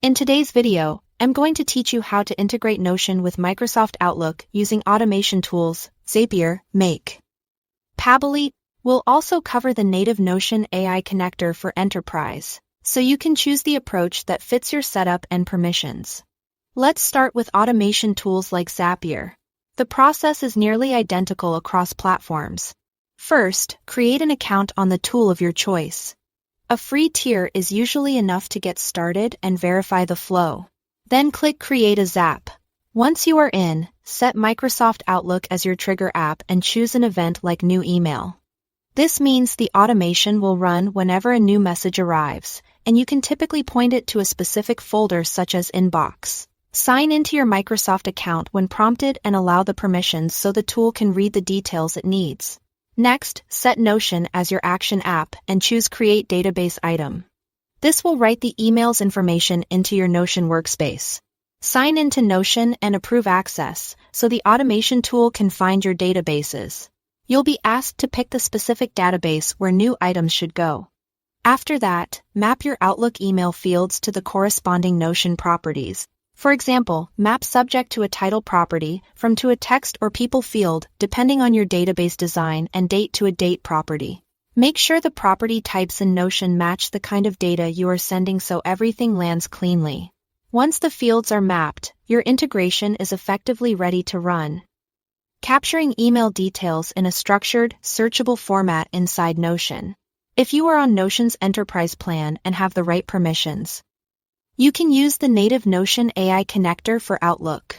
In today's video, I'm going to teach you how to integrate Notion with Microsoft Outlook using automation tools, Zapier, Make. Pabbly. We'll also cover the native Notion AI connector for enterprise, so you can choose the approach that fits your setup and permissions. Let's start with automation tools like Zapier. The process is nearly identical across platforms. First, create an account on the tool of your choice. A free tier is usually enough to get started and verify the flow. Then click Create a Zap. Once you are in, set Microsoft Outlook as your trigger app and choose an event like New Email. This means the automation will run whenever a new message arrives, and you can typically point it to a specific folder such as Inbox. Sign into your Microsoft account when prompted and allow the permissions so the tool can read the details it needs. Next, set Notion as your action app and choose Create Database Item. This will write the email's information into your Notion workspace. Sign into Notion and approve access so the automation tool can find your databases. You'll be asked to pick the specific database where new items should go. After that, map your Outlook email fields to the corresponding Notion properties. For example, map subject to a title property, from to a text or people field, depending on your database design, and date to a date property. Make sure the property types in Notion match the kind of data you are sending so everything lands cleanly. Once the fields are mapped, your integration is effectively ready to run. Capturing email details in a structured, searchable format inside Notion. If you are on Notion's enterprise plan and have the right permissions, you can use the native Notion AI connector for Outlook.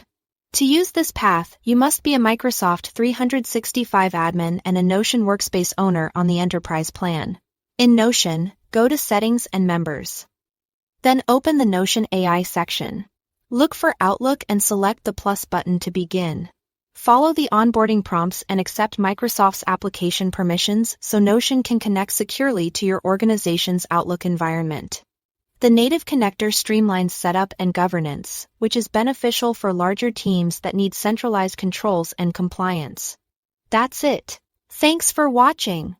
To use this path, you must be a Microsoft 365 admin and a Notion workspace owner on the enterprise plan. In Notion, go to Settings and Members. Then open the Notion AI section. Look for Outlook and select the plus button to begin. Follow the onboarding prompts and accept Microsoft's application permissions so Notion can connect securely to your organization's Outlook environment. The native connector streamlines setup and governance, which is beneficial for larger teams that need centralized controls and compliance. That's it. Thanks for watching.